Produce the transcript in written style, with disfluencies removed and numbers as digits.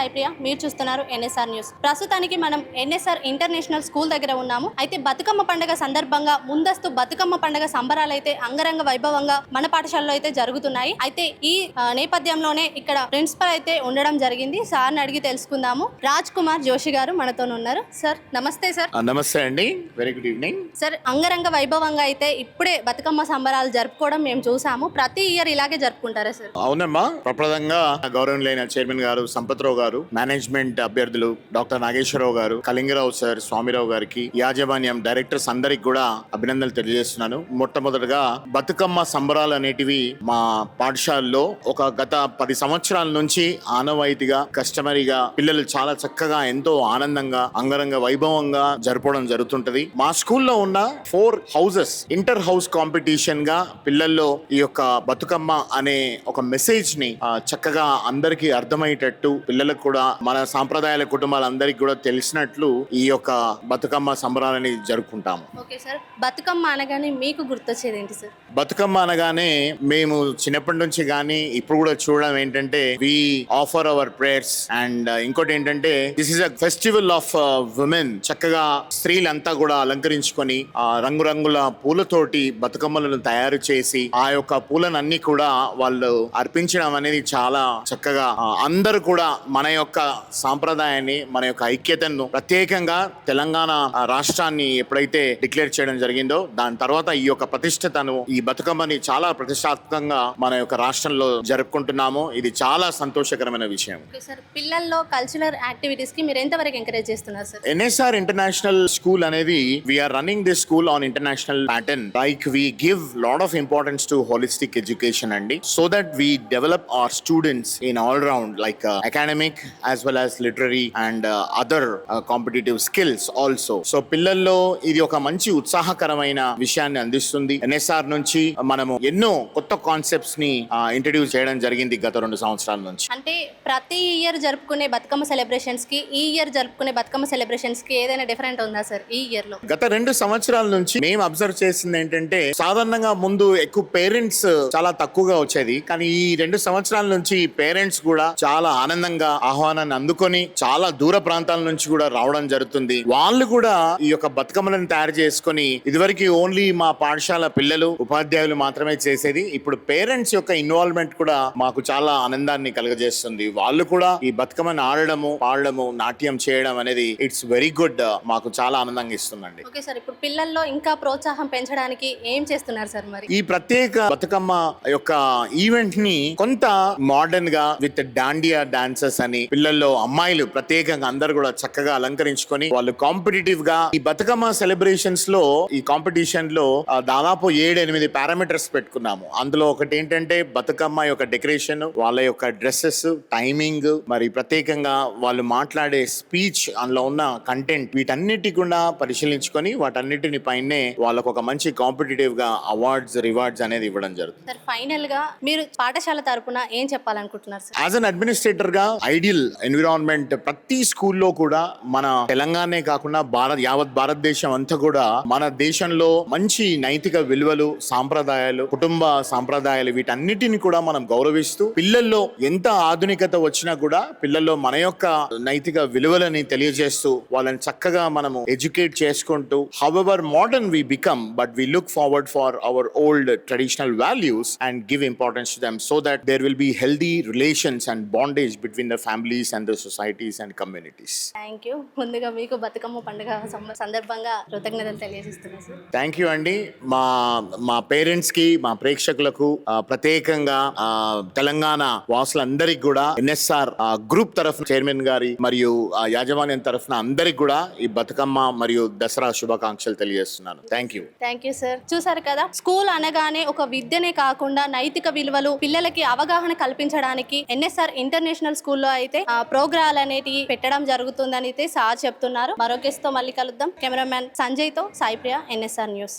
సాయిప్రియ, మీరు చూస్తున్నారు NSR news. ప్రస్తుతానికి మనం ఎన్ఎస్ఆర్ ఇంటర్నేషనల్ స్కూల్ దగ్గర ఉన్నాము. అయితే బతుకమ్మ పండుగ సందర్భంగా ముందస్తు బతుకమ్మ పండుగ సంబరాలు అయితే అంగరంగ వైభవంగా మన పాఠశాలలో అయితే జరుగుతున్నాయి. అయితే ఈ నేపథ్యంలోనే ఇక్కడ ప్రిన్సిపల్ అయితే ఉండడం జరిగింది. సార్ని అడిగి తెలుసుకుందాము. రాజ్ కుమార్ జోషి గారు మనతో ఉన్నారు. సార్ నమస్తే. సార్ నమస్తే అండి, వెరీ గుడ్ ఈవినింగ్. సార్, అంగరంగ వైభవంగా అయితే ఇప్పుడే బతుకమ్మ సంబరాలు జరుపుకోవడం మేము చూసాము. ప్రతి ఇయర్ ఇలాగే జరుపుకుంటారా సార్? అవునమ్మా, ప్రప్రదంగా గౌరవనీయులైన చైర్మన్ గారు సంపత్రావు గారు, మేనేజ్మెంట్ అభ్యర్థులు డాక్టర్ నాగేశ్వరరావు గారు, కళింగరావు సార్, స్వామిరావు గారికి, యాజమాన్యం, డైరెక్టర్స్ అందరికి కూడా అభినందనలు తెలియజేస్తున్నాను. మొట్టమొదటిగా బతుకమ్మ సంబరాలు అనేటివి మా పాఠశాలలో ఒక గత 10 సంవత్సరాల నుంచి ఆనవాయితీగా కస్టమరీగా పిల్లలు చాలా చక్కగా ఎంతో ఆనందంగా అంగరంగ వైభవంగా జరపడం జరుగుతుంటది. మా స్కూల్లో ఉన్న 4 హౌసెస్ ఇంటర్ హౌస్ కాంపిటీషన్ గా పిల్లల్లో ఈ యొక్క బతుకమ్మ అనే ఒక మెసేజ్ ని చక్కగా అందరికీ అర్థమయ్యేటట్టు, పిల్లలకు కూడా మన సాంప్రదాయాల కుటుంబాలందరికీ కూడా తెలిసినట్లు ఈ యొక్క బతుకమ్మ సంబరాలని జరుపుకుంటాము. ఓకే సార్, బతుకమ్మ అనగానే మీకు గుర్తొచ్చేది ఏంటి సార్? బతుకమ్మ అనగానే మేము చిన్నప్పటి నుంచి కానీ ఇప్పుడు కూడా చూడడం ఏంటంటే we offer our prayers and ఇంకోటి ఏంటంటే this is a festival of women. చక్కగా స్త్రీలంతా కూడా అలంకరించుకొని రంగురంగుల పూలతోటి బతుకమ్మలను తయారు చేసి ఆ యొక్క పూలనన్నీ కూడా వాళ్ళు అర్పించడం అనేది చాలా చక్కగా అందరూ కూడా మన యొక్క సాంప్రదాయాన్ని, మన యొక్క ఐక్యతను, ప్రత్యేకంగా తెలంగాణ రాష్ట్రాన్ని ఎప్పుడైతే డిక్లేర్ చేయడం జరిగిందో దాని తర్వాత ఈ యొక్క ప్రతిష్టతను, ఈ బతుకమ్మని చాలా ప్రతిష్టాత్మకంగా మన యొక్క రాష్ట్రంలో జరుపుకుంటున్నాము. ఇది చాలా సంతోషకరమైన విషయం. పిల్లల్లో కల్చరల్ యాక్టివిటీస్ కి మీరు ఎంతవరకు ఎంకరేజ్ చేస్తున్నారు సార్? ఎన్ఎస్ఆర్ ఇంటర్నేషనల్ స్కూల్ అనేది we are running this school on international pattern. Like we give lot of importance to holistic education andi, so that we develop our students in all round like academic as well as literary and other competitive skills also. So పిల్లల్లో ఇది ఒక మంచి ఉత్సాహకరమైన విషయాన్ని అందిస్తుంది. NSR నుంచి మనము ఎన్నో కొత్త కాన్సెప్ట్స్ ని ఇంట్రడ్యూస్ చేయడం జరిగింది గత 2 సంవత్సరాల నుంచి. అంటే ప్రతి ఇయర్ జరుపుకునే బతుకమ్మ సెలబ్రేషన్స్ కి ఈ ఇయర్ జరుపుకునే బతుకమ్మ సెలబ్రేషన్స్ కి ఏదైనా డిఫరెంట్ ఉందా సార్ ఈ ఇయర్ లో? గత 2 సంవత్సరాల నుంచి మేము అబ్జర్వ్ చేసింది ఏంటంటే సాధారణంగా ముందు ఎక్కువ పేరెంట్స్ చాలా తక్కువగా వచ్చేది, కానీ ఈ 2 సంవత్సరాల నుంచి పేరెంట్స్ కూడా చాలా ఆనందంగా ఆహ్వానాన్ని అందుకొని చాలా దూర ప్రాంతాల నుంచి కూడా రావడం జరుగుతుంది. వాళ్ళు కూడా ఈ యొక్క బతుకమ్మలను తయారు చేసుకొని, ఇదివరకు ఓన్లీ మా పాఠశాల పిల్లలు ఉపాధ్యాయులు మాత్రమే చేసేది, ఇప్పుడు పేరెంట్స్ యొక్క ఇన్వాల్వ్మెంట్ కూడా మాకు చాలా ఆనందాన్ని కలుగజేస్తుంది. వాళ్ళు కూడా ఈ బతుకమ్మను ఆడడము, పాడడము, నాట్యం చేయడం అనేది ఇట్స్ వెరీ గుడ్, మాకు చాలా ఆనందంగా ఇస్తుందండి. ఓకే సార్, ఇప్పుడు పిల్లల్లో ఇంకా ప్రోత్సాహం పెంచడానికి ఏం చేస్తున్నారు సార్ మరి? ఈ ప్రత్యేక బతుకమ్మ యొక్క ఈవెంట్ ని కొంత మోడర్న్ గా విత్ డాండియా డాన్సెస్ అని పిల్లల్లో అమ్మాయిలు ప్రత్యేకంగా అందరు కూడా చక్కగా అలంకరించుకొని వాళ్ళు కాంపిటేటివ్ గా ఈ బతుకమ్మ సెలబ్రేషన్స్ లో, ఈ కాంపిటీషన్ లో దాదాపు 7-8 పారామీటర్స్ పెట్టుకున్నాము. అందులో ఒకటి ఏంటంటే బతుకమ్మ యొక్క డెకరేషన్, వాళ్ళ యొక్క డ్రెస్సెస్, టైమింగ్, మరి ప్రత్యేకంగా వాళ్ళు మాట్లాడే స్పీచ్, అందులో ఉన్న కంటెంట్, వీటన్నిటి కూడా పరిశీలించుకొని వాటన్నిటిని పైనే వాళ్ళకు ఒక మంచి కాంపిటేటివ్ గా అవార్డ్స్, రివార్డ్స్ అనేది ఇవ్వడం జరుగుతుంది. సార్, ఫైనల్ గా మీరు పాఠశాల తరపున ఏం చెప్పాలనుకుంటున్నారు సార్? యాజ్ అన్ అడ్మినిస్ట్రేటర్ గా ఐడియల్ ఎన్విరాన్మెంట్ ప్రతి స్కూల్లో కూడా, మన తెలంగాణే కాకుండా యావత్ భారతదేశం అంతా కూడా మన దేశంలో మంచి నైతిక విలువలు, సాంప్రదాయాలు, కుటుంబ సాంప్రదాయాలు, వీటన్నిటిని కూడా మనం గౌరవిస్తూ పిల్లల్లో ఎంత ఆధునికత వచ్చినా కూడా పిల్లల్లో మన యొక్క నైతిక విలువలని తెలియజేస్తూ వాళ్ళని చక్కగా మనము ఎడ్యుకేట్ చేసుకుంటూ, however modern we become, but we look forward for our old traditional values and give importance to them, so that there will be healthy relations and bondage between the families and the societies and communities. Thank you. ముందుగా మీకు బతుకమ్మ పండుగ సందర్భంగా కృతజ్ఞతలు తెలియజేస్తున్నాను sir. Thank you అండి. మా parents కి, మా ప్రేక్షకులకు, ప్రత్యేకంగా తెలంగాణ వాసులందరికీ కూడా ఎన్ఎస్ఆర్ గ్రూప్ తరఫున చైర్మన్ గారి మరియు యాజమాన్యం తరఫున అందరికి కూడా ఈ బతుకమ్మ మరియు దసరా శుభాకాంక్షలు తెలియజేస్తున్నాను. Thank you sir. చూసారు కదా, స్కూల్ అనగానే ఒక విద్యనే కాకుండా నైతిక విలువలు పిల్లలకి అవగాహన కల్పించడానికి ఎన్ఎస్ఆర్ ఇంటర్నేషనల్ స్కూల్లో అయితే ప్రోగ్రాలు అనేటివి పెట్టడం జరుగుతుందని అయితే సార్ చెప్తున్నారు. మరో గెస్ట్ తో మళ్ళీ కలుద్దాం. కెమెరామ్యాన్ సంజయ్ తో సాయిప్రియ, ఎన్ఎస్ఆర్ న్యూస్.